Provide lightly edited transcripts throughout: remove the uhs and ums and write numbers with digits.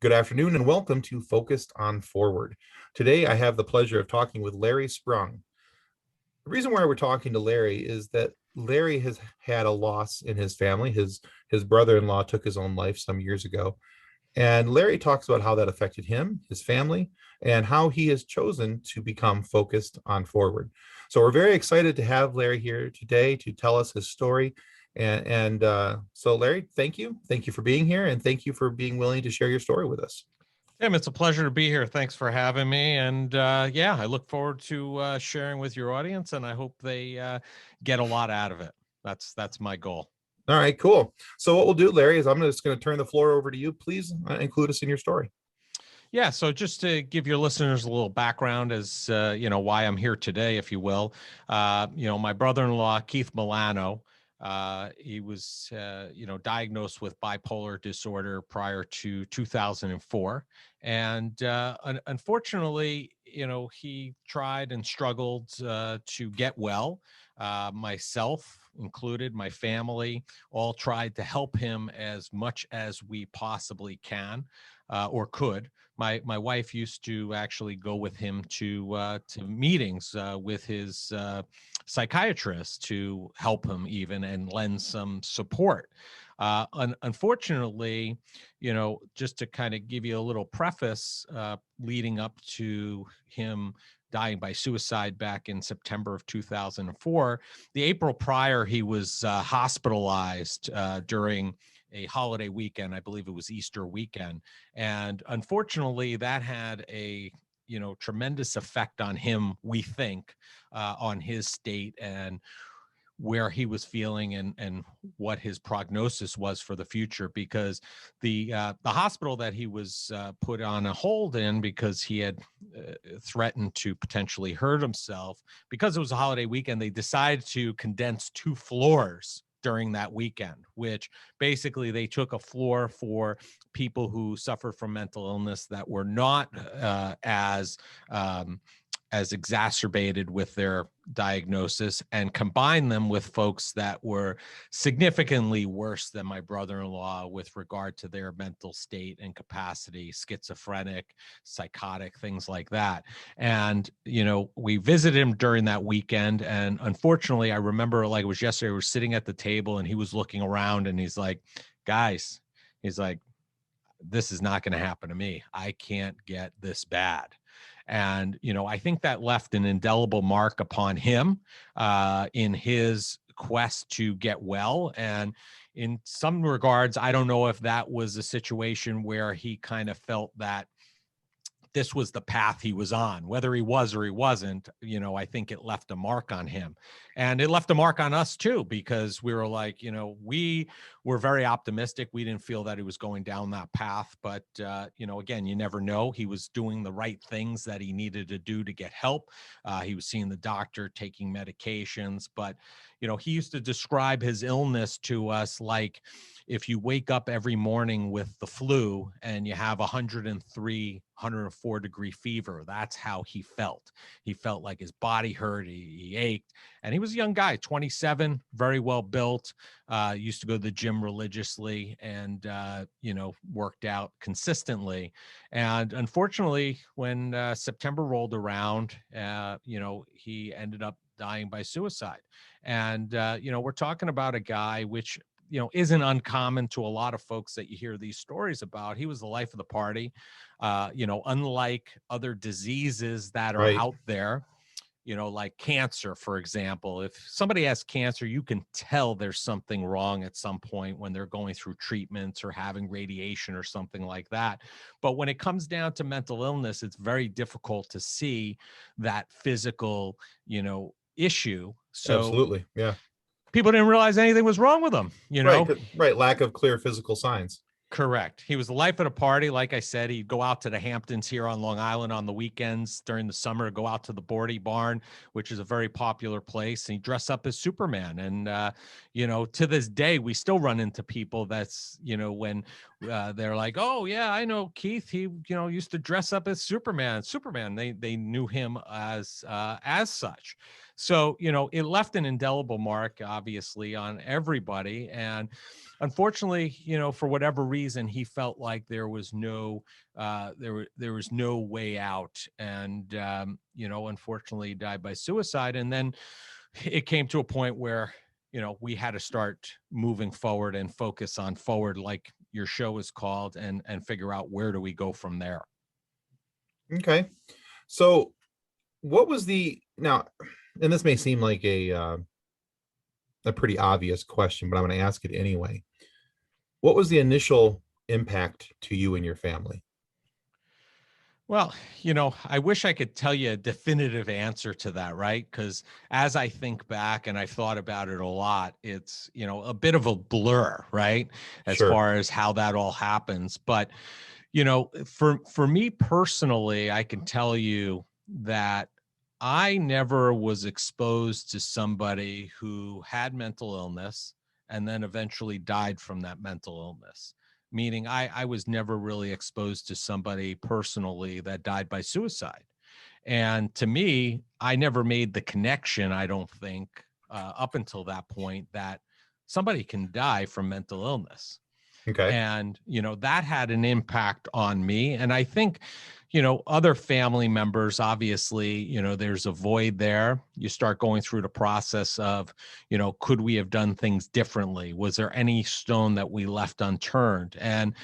Good afternoon and welcome to Focused on Forward. Today I have the pleasure of talking with Larry Sprung. The reason why we're talking to Larry is that Larry has had a loss in his family. His brother-in-law took his own life some years ago. And Larry talks about how that affected him, his family, and how he has chosen to become focused on forward. So we're very excited to have Larry here today to tell us his story. So Larry, thank you. Thank you for being here, and thank you for being willing to share your story with us. Tim, it's a pleasure to be here. Thanks for having me. And yeah, I look forward to sharing with your audience, and I hope they get a lot out of it. That's my goal. All right, cool. So what we'll do, Larry, is I'm just going to turn the floor over to you. Please include us in your story. Yeah, so just to give your listeners a little background as why I'm here today, if you will. My brother-in-law, Keith Milano, he was diagnosed with bipolar disorder prior to 2004, and unfortunately, he tried and struggled to get well. Myself included, my family, all tried to help him as much as we possibly can or could. My wife used to actually go with him to meetings with his psychiatrist to help him even and lend some support. Unfortunately, just to kind of give you a little preface, leading up to him dying by suicide back in September of 2004, the April prior, he was hospitalized during a holiday weekend. I believe it was Easter weekend. And unfortunately, that had a tremendous effect on him, we think, on his state and where he was feeling and what his prognosis was for the future, because the hospital that he was put on a hold in because he had threatened to potentially hurt himself, because it was a holiday weekend, they decided to condense 2 floors during that weekend, which basically they took a floor for people who suffer from mental illness that were not as exacerbated with their diagnosis, and combine them with folks that were significantly worse than my brother-in-law with regard to their mental state and capacity, schizophrenic, psychotic, things like that. And, we visited him during that weekend. And unfortunately, I remember like it was yesterday, we were sitting at the table and he was looking around and he's like, guys, he's like, this is not going to happen to me. I can't get this bad. And, I think that left an indelible mark upon him in his quest to get well. And in some regards, I don't know if that was a situation where he kind of felt that this was the path he was on, whether he was or he wasn't. I think it left a mark on him, and it left a mark on us too, because we were like, we were very optimistic. We didn't feel that he was going down that path, but again, you never know. He was doing the right things that he needed to do to get help. He was seeing the doctor, taking medications, but he used to describe his illness to us like, if you wake up every morning with the flu and you have 103, 104-degree fever, that's how he felt. He felt like his body hurt, he ached. And he was a young guy, 27, very well built, used to go to the gym religiously and, worked out consistently. And unfortunately, when September rolled around, he ended up dying by suicide. And, we're talking about a guy which, isn't uncommon to a lot of folks that you hear these stories about. He was the life of the party. Unlike other diseases that are Right. out there, like cancer, for example. If somebody has cancer, you can tell there's something wrong at some point when they're going through treatments or having radiation or something like that. But when it comes down to mental illness, it's very difficult to see that physical, issue. So Absolutely. Yeah. people didn't realize anything was wrong with him, Right. Right. Lack of clear physical signs. Correct. He was the life of the party. Like I said, he'd go out to the Hamptons here on Long Island on the weekends during the summer, go out to the Bordy Barn, which is a very popular place, and he'd dress up as Superman. And, to this day, we still run into people that's, when they're like, oh, yeah, I know Keith. He, used to dress up as Superman. They knew him as such. So, it left an indelible mark, obviously, on everybody. And unfortunately, for whatever reason, he felt like there was no there was no way out. And unfortunately, he died by suicide. And then it came to a point where we had to start moving forward and focus on forward, like your show is called, and figure out where do we go from there. Okay. So what was the now, and this may seem like a pretty obvious question, but I'm going to ask it anyway. What was the initial impact to you and your family? Well, I wish I could tell you a definitive answer to that, right? Because as I think back and I've thought about it a lot, it's, a bit of a blur, right? As Sure. far as how that all happens. But, for me personally, I can tell you that I never was exposed to somebody who had mental illness and then eventually died from that mental illness. Meaning I was never really exposed to somebody personally that died by suicide. And to me, I never made the connection, I don't think, up until that point, that somebody can die from mental illness. Okay. And that had an impact on me. And I think other family members, obviously, there's a void there. You start going through the process of could we have done things differently? Was there any stone that we left unturned? And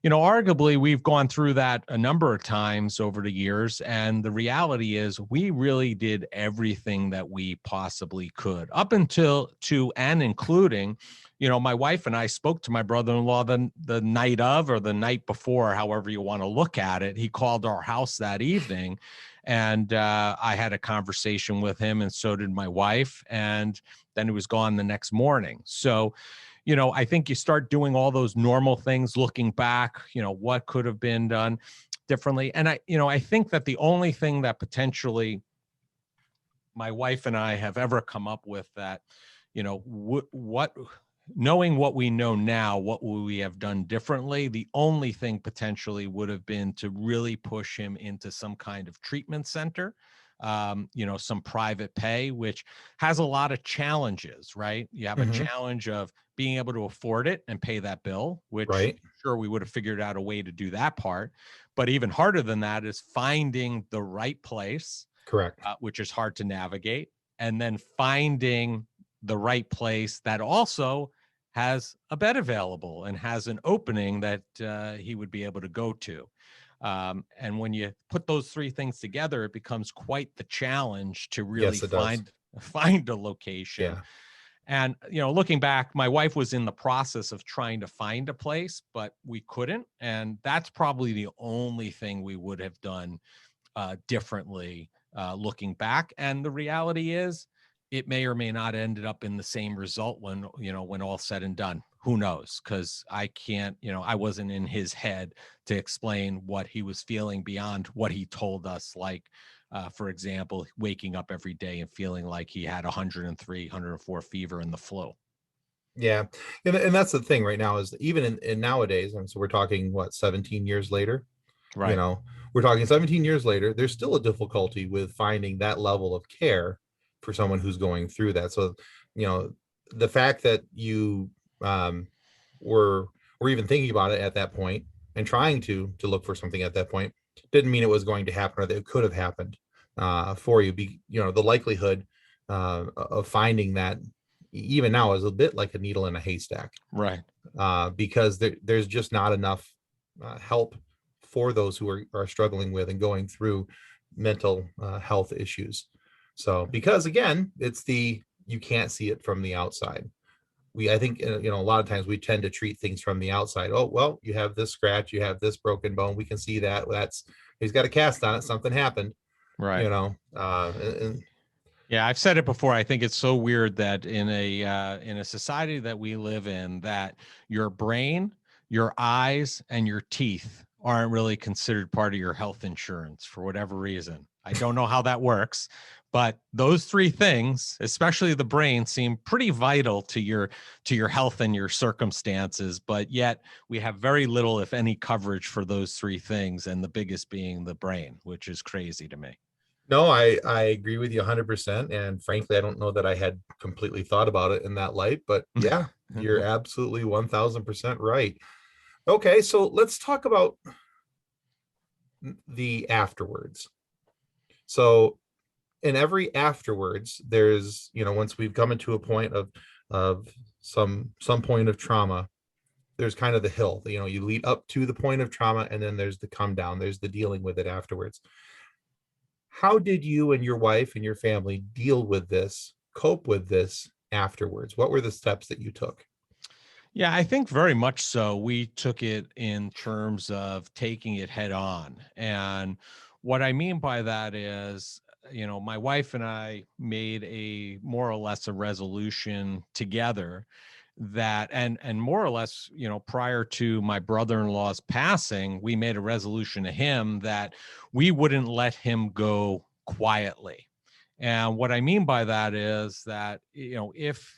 arguably, we've gone through that a number of times over the years. And the reality is we really did everything that we possibly could, up until to and including my wife and I spoke to my brother-in-law the night of, or the night before, however you want to look at it. He called our house that evening, and I had a conversation with him, and so did my wife. And then he was gone the next morning. So, I think you start doing all those normal things, looking back, what could have been done differently. And I think that the only thing that potentially my wife and I have ever come up with that, what knowing what we know now, what would we have done differently? The only thing potentially would have been to really push him into some kind of treatment center, some private pay, which has a lot of challenges, right? You have a Hmm. challenge of being able to afford it and pay that bill, which Right. sure we would have figured out a way to do that part. But even harder than that is finding the right place, Correct. which is hard to navigate, and then finding the right place that also has a bed available and has an opening that he would be able to go to. And when you put those three things together, it becomes quite the challenge to really Yes, it does. find a location. Yeah. And looking back, my wife was in the process of trying to find a place, but we couldn't. And that's probably the only thing we would have done differently, looking back. And the reality is, it may or may not ended up in the same result when all said and done. Who knows? Because I can't, I wasn't in his head to explain what he was feeling beyond what he told us. Like, for example, waking up every day and feeling like he had 103, 104 fever and the flu. Yeah. And that's the thing right now is even in nowadays, and so we're talking what, 17 years later, you Right. know, we're talking 17 years later, there's still a difficulty with finding that level of care for someone who's going through that. So, the fact that you um were were even thinking about it at that point and trying to look for something at that point didn't mean it was going to happen, or that it could have happened for you. The likelihood of finding that even now is a bit like a needle in a haystack, Right. because there's just not enough help for those who are struggling with and going through mental health issues. So, because again, you can't see it from the outside. I think, a lot of times we tend to treat things from the outside. Oh, well, you have this scratch, you have this broken bone. We can see that. He's got a cast on it. Something happened, Right. and Yeah, I've said it before. I think it's so weird that in a society that we live in, that your brain, your eyes, and your teeth aren't really considered part of your health insurance for whatever reason. I don't know how that works, but those three things, especially the brain, seem pretty vital to your health and your circumstances. But yet we have very little, if any, coverage for those three things, and the biggest being the brain, which is crazy to me. No, I agree with you 100%. And frankly, I don't know that I had completely thought about it in that light, but yeah, you're absolutely 1000% right. Okay, so let's talk about the afterwards. So in every afterwards, there's, once we've come into a point of some point of trauma, there's kind of the hill. You lead up to the point of trauma, and then there's the come down, there's the dealing with it afterwards. How did you and your wife and your family deal with this, cope with this afterwards? What were the steps that you took? Yeah, I think very much so. We took it in terms of taking it head on. And what I mean by that is, my wife and I made a more or less a resolution together that and more or less, prior to my brother-in-law's passing, we made a resolution to him that we wouldn't let him go quietly. And what I mean by that is that, if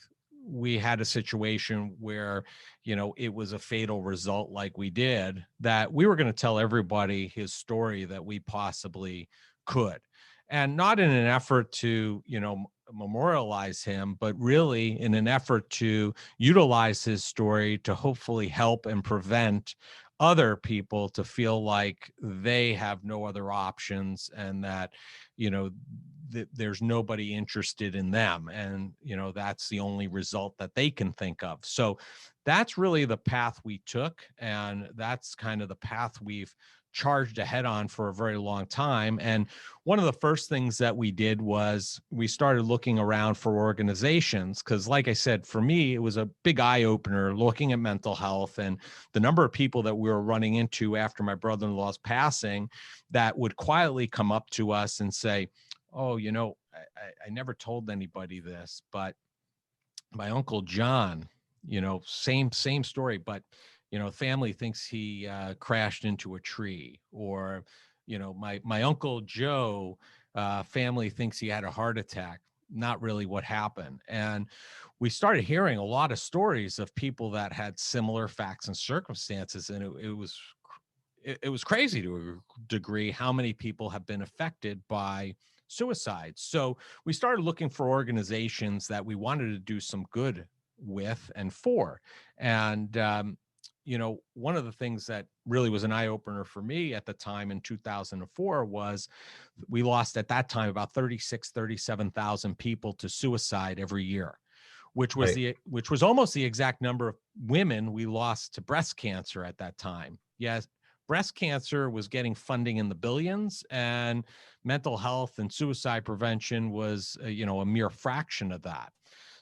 we had a situation where, it was a fatal result like we did, that we were going to tell everybody his story that we possibly could. And not in an effort to, memorialize him, but really in an effort to utilize his story to hopefully help and prevent other people to feel like they have no other options, and that, you know, there's nobody interested in them, and that's the only result that they can think of. So that's really the path we took, and that's kind of the path we've charged ahead on for a very long time. And one of the first things that we did was we started looking around for organizations, because like I said, for me, it was a big eye opener looking at mental health and the number of people that we were running into after my brother-in-law's passing that would quietly come up to us and say, oh, I never told anybody this, but my uncle John, same story, but family thinks he crashed into a tree. Or my uncle Joe, family thinks he had a heart attack. Not really what happened. And we started hearing a lot of stories of people that had similar facts and circumstances, and it was crazy to a degree how many people have been affected by suicide. So we started looking for organizations that we wanted to do some good with and for. And, one of the things that really was an eye opener for me at the time in 2004 was we lost at that time about 37,000 people to suicide every year, Right. which was almost the exact number of women we lost to breast cancer at that time. Yes, breast cancer was getting funding in the billions, and mental health and suicide prevention was a mere fraction of that.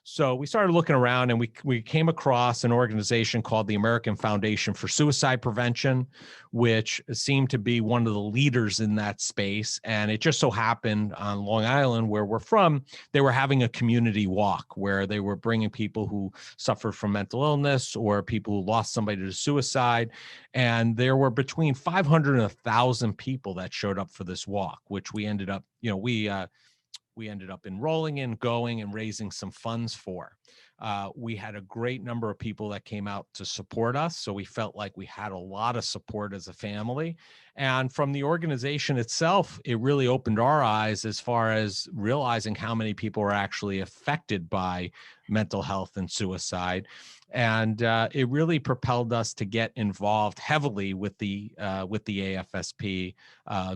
So we started looking around, and we came across an organization called the American Foundation for Suicide Prevention, which seemed to be one of the leaders in that space. And it just so happened on Long Island, where we're from, they were having a community walk where they were bringing people who suffered from mental illness or people who lost somebody to suicide. And there were between 500 and 1,000 people that showed up for this walk, which we ended up, we ended up enrolling in, going and raising some funds for. We had a great number of people that came out to support us. So we felt like we had a lot of support as a family. And from the organization itself, it really opened our eyes as far as realizing how many people are actually affected by mental health and suicide. And it really propelled us to get involved heavily with the AFSP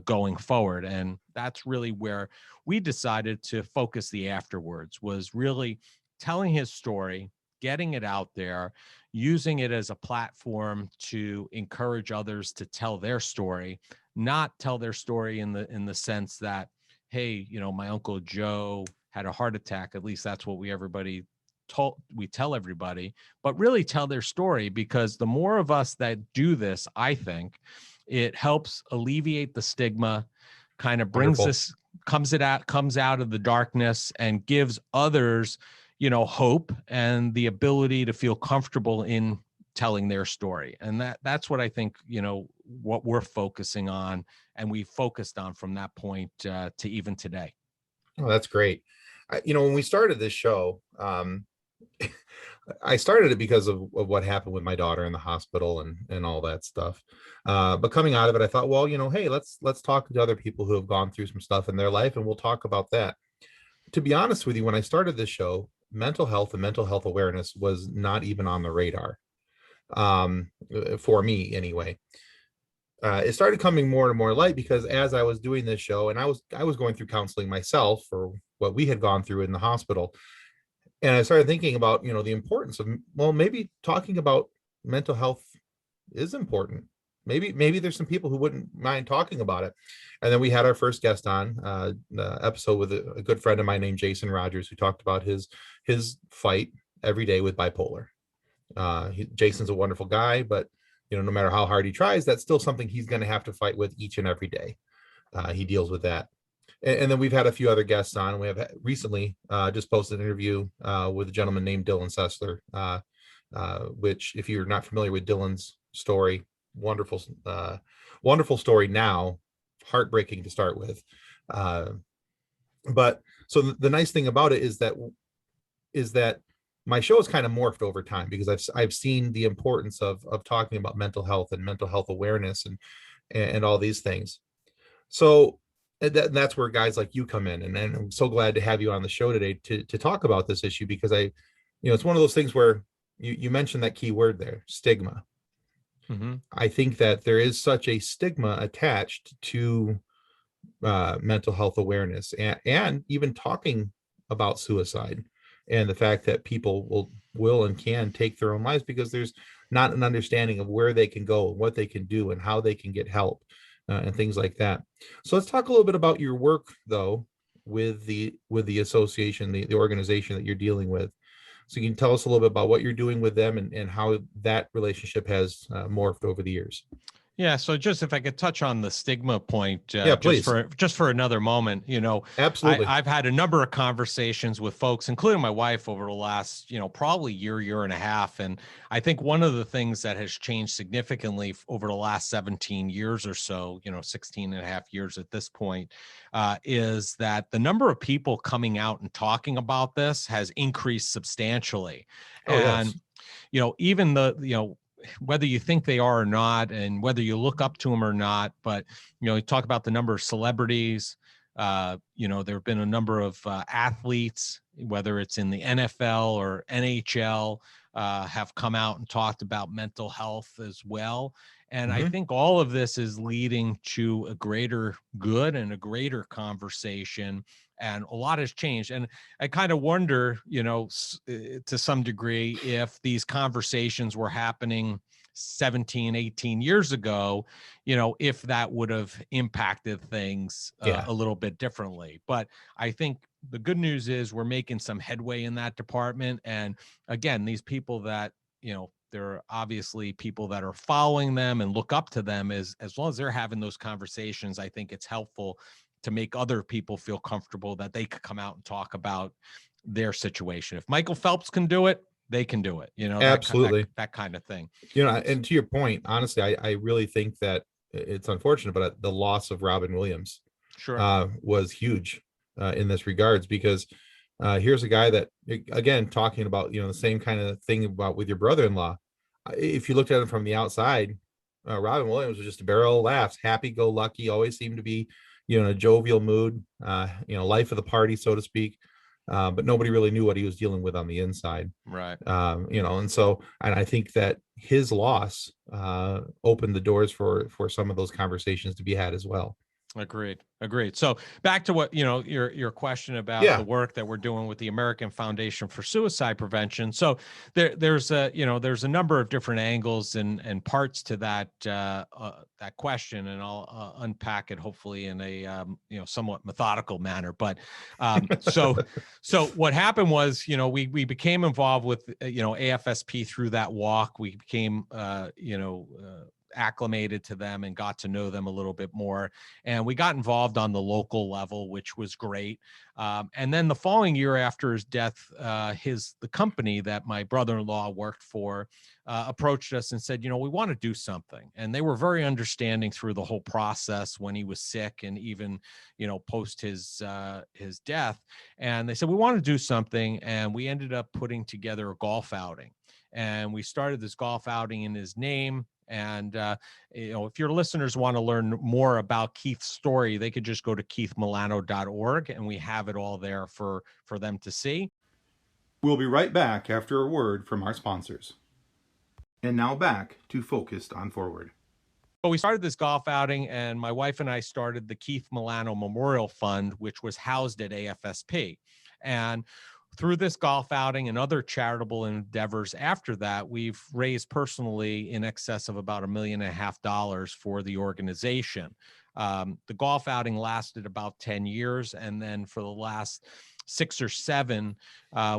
going forward. And that's really where we decided to focus the afterwards, was really telling his story, getting it out there, using it as a platform to encourage others to tell their story, not tell their story in the sense that, hey, my Uncle Joe had a heart attack. At least that's what we tell everybody, but really tell their story, because the more of us that do this, I think it helps alleviate the stigma, kind of brings Wonderful. this comes out of the darkness and gives others, hope and the ability to feel comfortable in telling their story. And that's what I think, what we're focusing on, and we focused on from that point to even today. Oh, that's great. When we started this show, I started it because of what happened with my daughter in the hospital and all that stuff. But coming out of it, I thought, well, hey, let's talk to other people who have gone through some stuff in their life, and we'll talk about that. To be honest with you, when I started this show, mental health and mental health awareness was not even on the radar, for me anyway. It started coming more and more light because as I was doing this show, and I was going through counseling myself for what we had gone through in the hospital, and I started thinking about the importance of, well, maybe talking about mental health is important. Maybe there's some people who wouldn't mind talking about it. And then we had our first guest on the episode with a good friend of mine named Jason Rogers, who talked about his fight every day with bipolar. Jason's a wonderful guy, but no matter how hard he tries, that's still something he's going to have to fight with each and every day. He deals with that. And then we've had a few other guests on. We have recently just posted an interview with a gentleman named Dylan Sessler, which, if you're not familiar with Dylan's story, wonderful, wonderful story now, heartbreaking to start with. But so the nice thing about it is that my show has kind of morphed over time, because I've seen the importance of talking about mental health and mental health awareness and all these things. So that's where guys like you come in, and I'm so glad to have you on the show today to talk about this issue, because it's one of those things where you mentioned that key word there, stigma. Mm-hmm. I think that there is such a stigma attached to mental health awareness, and even talking about suicide, and the fact that people will and can take their own lives because there's not an understanding of where they can go, what they can do, and how they can get help, and things like that. So let's talk a little bit about your work, though, with the association, the organization that you're dealing with. So you can tell us a little bit about what you're doing with them, and how that relationship has morphed over the years. Yeah. So just if I could touch on the stigma point, Yeah, just please. for another moment, Absolutely. I've had a number of conversations with folks, including my wife, over the last, probably year and a half. And I think one of the things that has changed significantly over the last 17 years or so, 16 and a half years at this point, is that the number of people coming out and talking about this has increased substantially. Oh, yes. And, even whether you think they are or not, and whether you look up to them or not, but you talk about the number of celebrities. There have been a number of athletes, whether it's in the NFL or NHL, have come out and talked about mental health as well. And I think all of this is leading to a greater good and a greater conversation. And a lot has changed. And I kind of wonder, to some degree, if these conversations were happening 17, 18 years ago, if that would have impacted things a little bit differently. But I think the good news is we're making some headway in that department. And again, these people that, there are obviously people that are following them and look up to them, as long as they're having those conversations. I think it's helpful to make other people feel comfortable that they could come out and talk about their situation. If Michael Phelps can do it, they can do it, Absolutely. that kind of thing. And to your point, honestly, I really think that it's unfortunate, but the loss of Robin Williams was huge in this regards, because here's a guy that, again, talking about, the same kind of thing about with your brother-in-law. If you looked at him from the outside, Robin Williams was just a barrel of laughs, happy-go-lucky, always seemed to be, in a jovial mood, life of the party, so to speak. But nobody really knew what he was dealing with on the inside. Right. And I think that his loss opened the doors for some of those conversations to be had as well. Agreed. So back to what, your question about the work that we're doing with the American Foundation for Suicide Prevention. So there's a number of different angles and parts to that question, and I'll unpack it hopefully in a somewhat methodical manner. But so what happened was, we became involved with AFSP through that walk. We became acclimated to them and got to know them a little bit more. And we got involved on the local level, which was great. And then the following year after his death, the company that my brother-in-law worked for approached us and said, we want to do something. And they were very understanding through the whole process when he was sick and even, post his death. And they said, we want to do something. And we ended up putting together a golf outing. And we started this golf outing in his name. And, if your listeners want to learn more about Keith's story, they could just go to keithmilano.org, and we have it all there for them to see. We'll be right back after a word from our sponsors. And now back to Focused on Forward. But we started this golf outing, and my wife and I started the Keith Milano Memorial Fund, which was housed at AFSP. And through this golf outing and other charitable endeavors after that, we've raised personally in excess of about $1.5 million for the organization. The golf outing lasted about 10 years. And then for the last 6 or 7,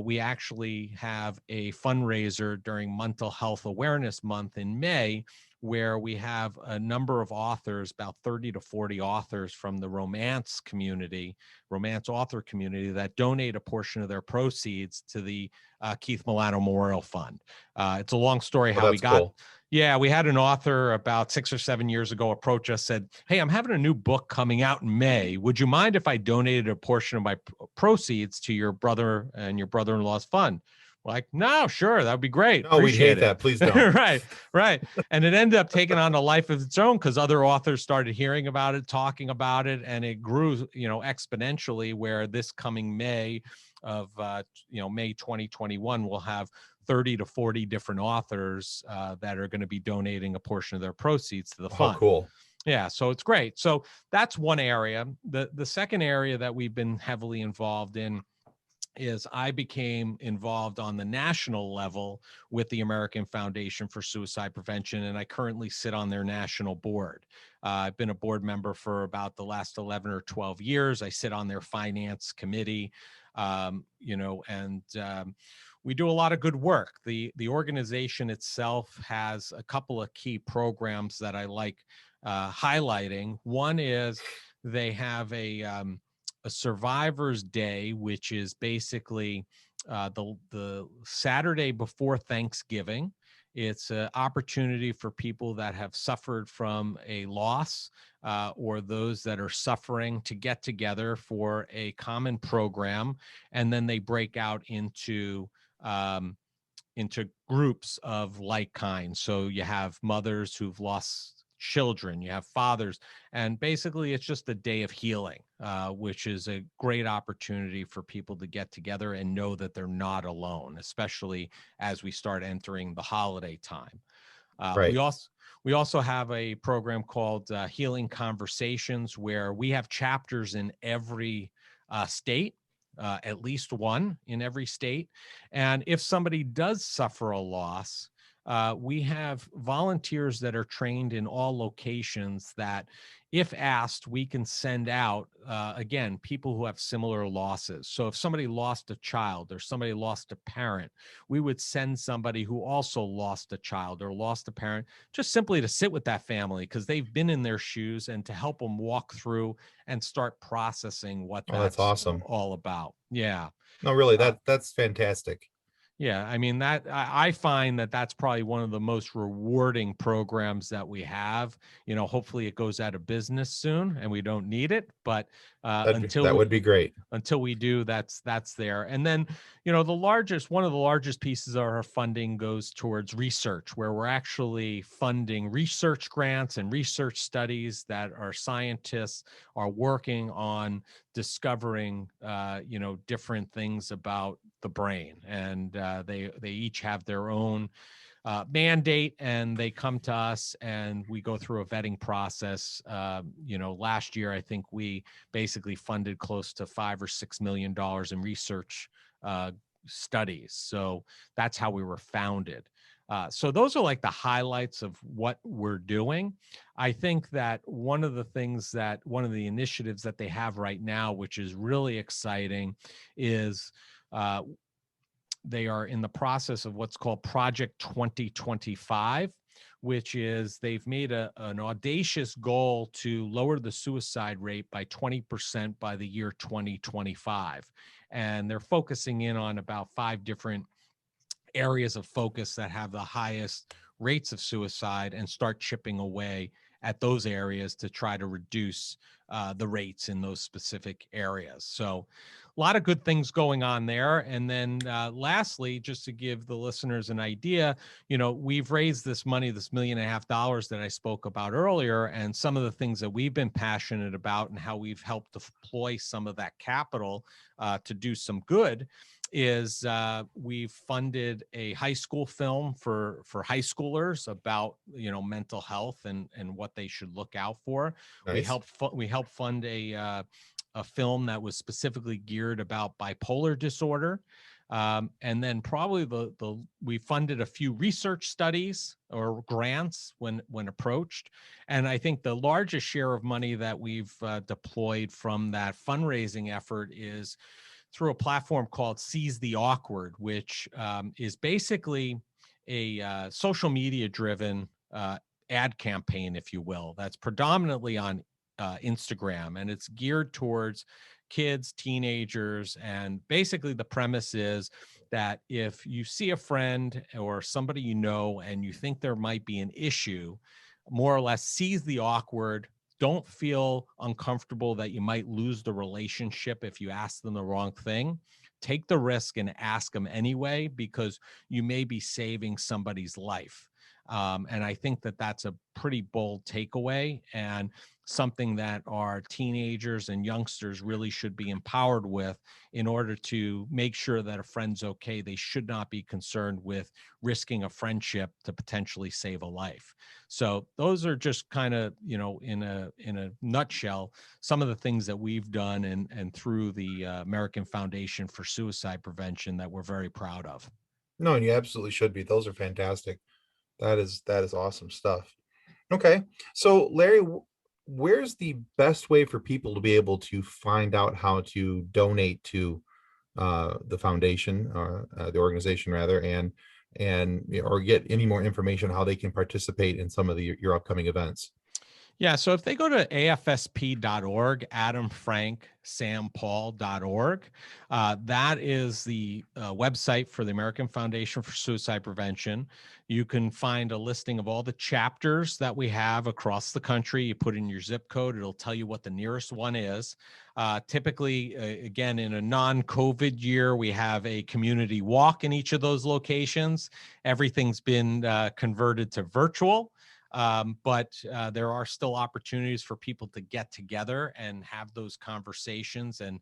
we actually have a fundraiser during Mental Health Awareness Month in May, where we have a number of authors, about 30 to 40 authors from the romance author community, that donate a portion of their proceeds to the Keith Milano Memorial Fund. It's a long story how we got. Cool. Yeah, we had an author about 6 or 7 years ago approach us, said, "Hey, I'm having a new book coming out in May. Would you mind if I donated a portion of my proceeds to your brother and your brother-in-law's fund?" Like, no, sure, that would be great. No, we'd hate that. Please don't. Right. And it ended up taking on a life of its own because other authors started hearing about it, talking about it, and it grew, exponentially, where this coming May of, May 2021, we'll have 30 to 40 different authors that are going to be donating a portion of their proceeds to the fund. Oh, cool. Yeah, so it's great. So that's one area. The second area that we've been heavily involved in is I became involved on the national level with the American Foundation for Suicide Prevention, and I currently sit on their national board. I've been a board member for about the last 11 or 12 years. I sit on their finance committee, we do a lot of good work. The organization itself has a couple of key programs that I like highlighting. One is they have a Survivors Day, which is basically the Saturday before Thanksgiving. It's an opportunity for people that have suffered from a loss or those that are suffering to get together for a common program, and then they break out into groups of like kind. So you have mothers who've lost children, you have fathers, and basically it's just a day of healing, which is a great opportunity for people to get together and know that they're not alone, especially as we start entering the holiday time. Right. We also have a program called Healing Conversations, where we have chapters in every state, at least one in every state. And if somebody does suffer a loss, we have volunteers that are trained in all locations that, if asked, we can send out, again, people who have similar losses. So if somebody lost a child or somebody lost a parent, we would send somebody who also lost a child or lost a parent, just simply to sit with that family because they've been in their shoes, and to help them walk through and start processing what that's awesome. all about. Yeah. No, really, that's fantastic. Yeah, I mean, that I find that that's probably one of the most rewarding programs that we have. Hopefully it goes out of business soon and we don't need it, but that would be great. Until we do, that's there. And then, one of the largest pieces of our funding goes towards research, where we're actually funding research grants and research studies that our scientists are working on discovering, different things about the brain. And they each have their own mandate, and they come to us and we go through a vetting process. Last year, I think we basically funded close to $5 or $6 million in research studies. So that's how we were founded. So those are like the highlights of what we're doing. I think that one of the initiatives that they have right now, which is really exciting, is they are in the process of what's called Project 2025, which is they've made an audacious goal to lower the suicide rate by 20% by the year 2025. And they're focusing in on about 5 different areas of focus that have the highest rates of suicide, and start chipping away at those areas to try to reduce the rates in those specific areas. So a lot of good things going on there. And then lastly, just to give the listeners an idea, we've raised this money, this $1.5 million that I spoke about earlier, and some of the things that we've been passionate about and how we've helped deploy some of that capital to do some good is we've funded a high school film for high schoolers about mental health and what they should look out for. Nice. We helped fund a film that was specifically geared about bipolar disorder. And then probably we funded a few research studies or grants when approached. And I think the largest share of money that we've deployed from that fundraising effort is through a platform called Seize the Awkward, which is basically a social media driven ad campaign, if you will, that's predominantly on Instagram, and it's geared towards kids, teenagers. And basically the premise is that if you see a friend or somebody and you think there might be an issue, more or less seize the awkward. Don't feel uncomfortable that you might lose the relationship if you ask them the wrong thing. Take the risk and ask them anyway, because you may be saving somebody's life. And I think that that's a pretty bold takeaway, and something that our teenagers and youngsters really should be empowered with in order to make sure that a friend's okay. They should not be concerned with risking a friendship to potentially save a life. So those are just kind of, in a nutshell, some of the things that we've done and through the American Foundation for Suicide Prevention that we're very proud of. No, and you absolutely should be. Those are fantastic. That is awesome stuff. Okay. So Larry, where's the best way for people to be able to find out how to donate to the foundation, or the organization rather, and or get any more information on how they can participate in some of your upcoming events? Yeah, so if they go to afsp.org, adamfranksampaul.org, that is the website for the American Foundation for Suicide Prevention. You can find a listing of all the chapters that we have across the country. You put in your zip code, it'll tell you what the nearest one is. Typically, again, in a non-COVID year, we have a community walk in each of those locations. Everything's been converted to virtual. But there are still opportunities for people to get together and have those conversations and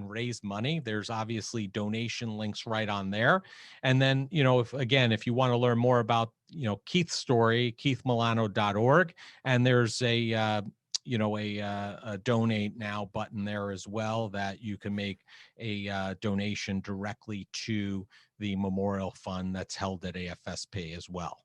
raise money. There's obviously donation links right on there. And then, if you want to learn more about, Keith's story, keithmilano.org, and there's a donate now button there as well, that you can make a donation directly to the memorial fund that's held at AFSP as well.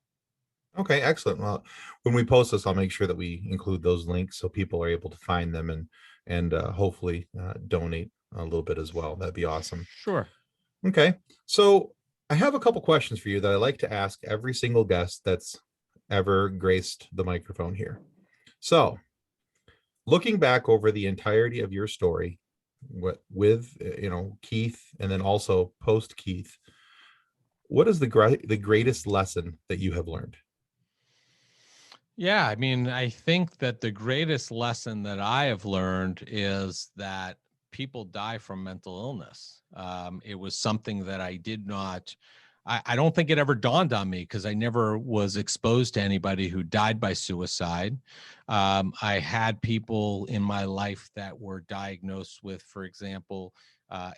Okay, excellent. Well, when we post this, I'll make sure that we include those links so people are able to find them and hopefully donate a little bit as well. That'd be awesome. Sure. Okay, so I have a couple questions for you that I like to ask every single guest that's ever graced the microphone here. So, looking back over the entirety of your story, with Keith, and then also post Keith, what is the greatest lesson that you have learned? Yeah, I mean, I think that the greatest lesson that I have learned is that people die from mental illness. It was something that I did not, I don't think it ever dawned on me, because I never was exposed to anybody who died by suicide. I had people in my life that were diagnosed with, for example,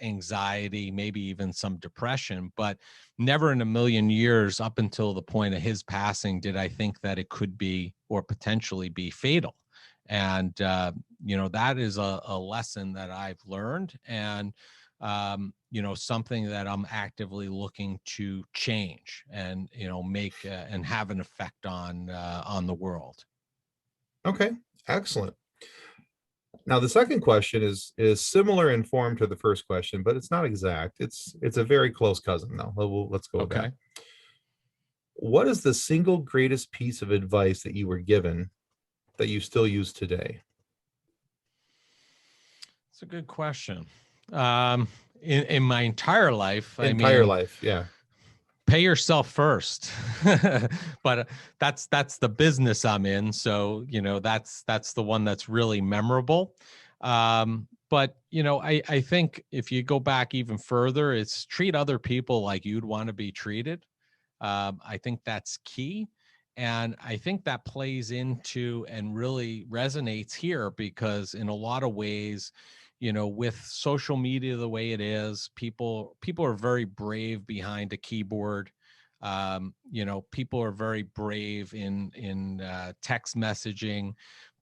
anxiety, maybe even some depression, but never in a million years up until the point of his passing did I think that it could be or potentially be fatal. And, that is a lesson that I've learned, and, something that I'm actively looking to change and, make and have an effect on the world. Okay, excellent. Now, the second question is similar in form to the first question, but it's not exact. It's a very close cousin, though. Let's go with Okay. that. what is the single greatest piece of advice that you were given that you still use today? It's a good question. Um, in my entire life, I Entire mean, life. Yeah. pay yourself first. But that's the business I'm in, so that's the one that's really memorable. But I think if you go back even further, it's treat other people like you'd want to be treated. I think that's key. And I think that plays into and really resonates here because in a lot of ways, with social media the way it is, people are very brave behind a keyboard. People are very brave in text messaging.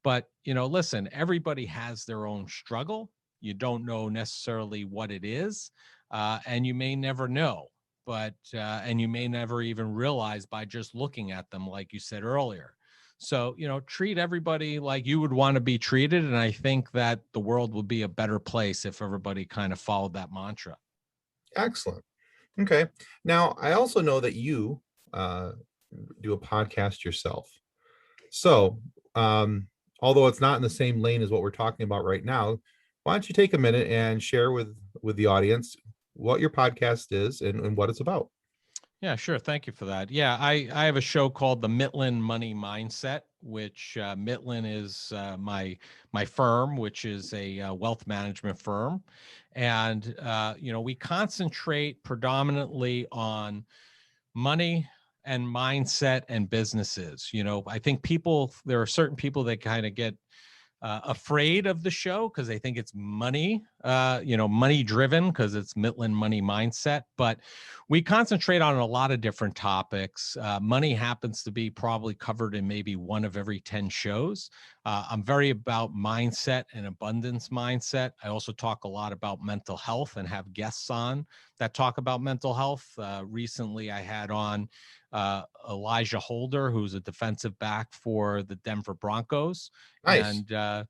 But listen, everybody has their own struggle. You don't know necessarily what it is, and you may never know, and you may never even realize by just looking at them, like you said earlier. So treat everybody like you would want to be treated, and I think that the world would be a better place if everybody kind of followed that mantra. Excellent. Okay. Now, I also know that you uh, do a podcast yourself. So, although it's not in the same lane as what we're talking about right now, why don't you take a minute and share with the audience what your podcast is and what it's about? Yeah, sure. Thank you for that. Yeah, I have a show called the Mitlin Money Mindset, which Mitlin is my firm, which is a wealth management firm, and we concentrate predominantly on money and mindset and businesses. I think there are certain people that kind of get afraid of the show because they think it's money driven because it's Mitlin Money Mindset. But we concentrate on a lot of different topics. Money happens to be probably covered in maybe one of every 10 shows. I'm very about mindset and abundance mindset. I also talk a lot about mental health and have guests on that talk about mental health. Recently, I had on Elijah Holder, who's a defensive back for the Denver Broncos. Nice. And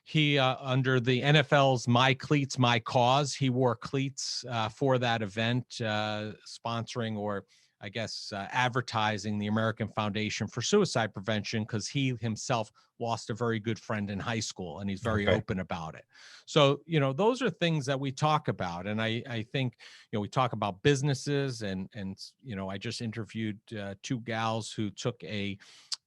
he under the NFL's My Cleats, My Cause, he wore cleats for that event, sponsoring or I guess advertising the American Foundation for Suicide Prevention because he himself lost a very good friend in high school and he's very Okay. open about it. So, those are things that we talk about. And I think, we talk about businesses and I just interviewed two gals who took a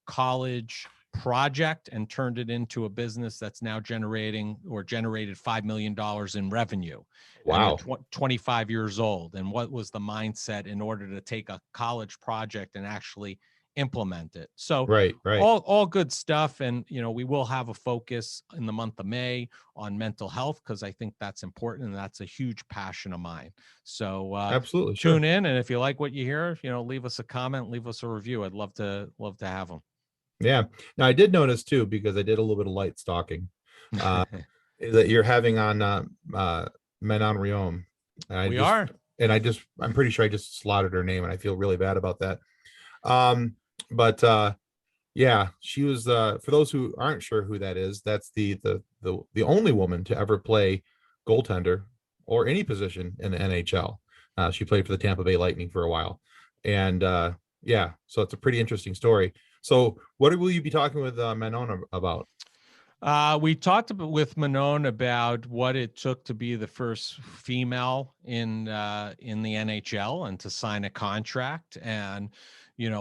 college project and turned it into a business that's now generated $5 million in revenue. And they're Wow. 25 years old. And what was the mindset in order to take a college project and actually implement it? So Right. Right. all good stuff. And, we will have a focus in the month of May on mental health because I think that's important. And that's a huge passion of mine. So Absolutely. tune Sure. in. And if you like what you hear, leave us a comment, leave us a review. I'd love to have them. Yeah. Now I did notice too, because I did a little bit of light stalking, uh, that you're having on Manon Riom. And We are. I'm pretty sure I just slaughtered her name and I feel really bad about that. Um, but yeah, she was for those who aren't sure who that is, that's the only woman to ever play goaltender or any position in the NHL. She played for the Tampa Bay Lightning for a while. And yeah, so it's a pretty interesting story. So what will you be talking with Manon about? We talked with Manon about what it took to be the first female in the NHL and to sign a contract, and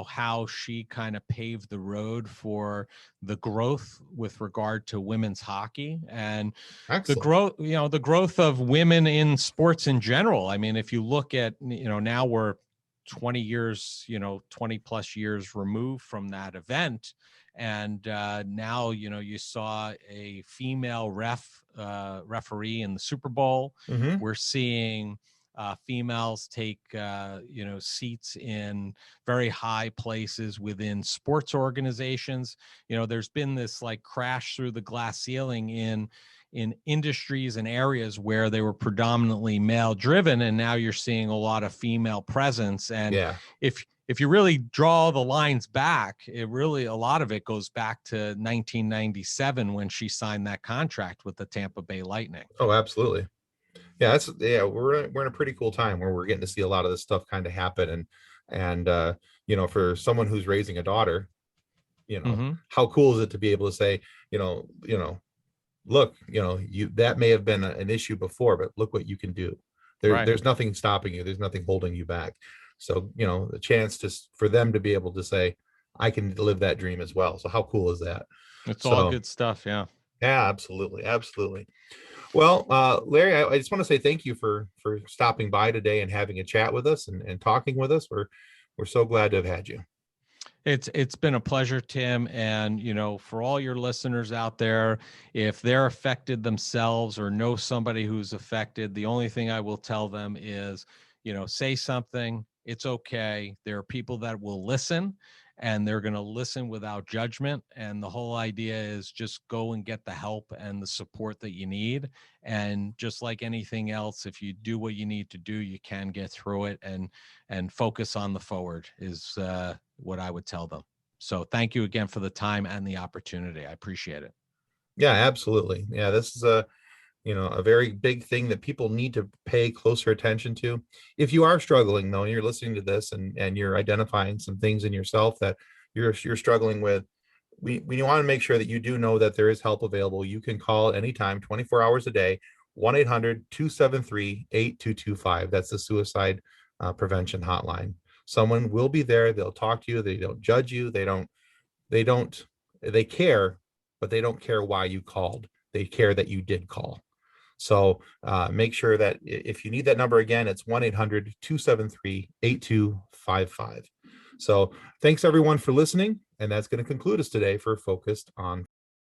how she kind of paved the road for the growth with regard to women's hockey and Excellent. the growth of women in sports in general. I mean, if you look at now we're 20 years, 20 plus years removed from that event. And now, you saw a female referee in the Super Bowl. Mm-hmm. We're seeing females take, seats in very high places within sports organizations. There's been this like crash through the glass ceiling in industries and areas where they were predominantly male driven, and now you're seeing a lot of female presence. And Yeah. if you really draw the lines back, a lot of it goes back to 1997 when she signed that contract with the Tampa Bay Lightning. Oh, absolutely. Yeah, we're in a pretty cool time where we're getting to see a lot of this stuff kind of happen. And And, for someone who's raising a daughter, Hmm. how cool is it to be able to say, look, that may have been an issue before, but look what you can do. Right. There's nothing stopping you. There's nothing holding you back. So, the chance for them to be able to say, I can live that dream as well. So how cool is that? It's all So good stuff. Yeah. yeah, absolutely. Absolutely. Well, Larry, I just want to say thank you for stopping by today and having a chat with us and talking with us. We're so glad to have had you. It's been a pleasure, Tim. And, for all your listeners out there, if they're affected themselves or know somebody who's affected, the only thing I will tell them is, say something. It's okay. There are people that will listen, and they're going to listen without judgment. And the whole idea is just go and get the help and the support that you need. And just like anything else, if you do what you need to do, you can get through it. And focus on the forward is what I would tell them. So thank you again for the time and the opportunity. I appreciate it. Yeah, absolutely. Yeah, this is a very big thing that people need to pay closer attention to. If you are struggling though, and you're listening to this and you're identifying some things in yourself that you're struggling with, we want to make sure that you do know that there is help available. You can call anytime, 24 hours a day, 1-800-273-8225. That's the suicide prevention hotline. Someone will be there. They'll talk to you. They don't judge you. They don't, they care, but they don't care why you called. They care that you did call. So make sure that if you need that number again, it's 1-800-273-8255. So thanks everyone for listening. And that's going to conclude us today for Focused on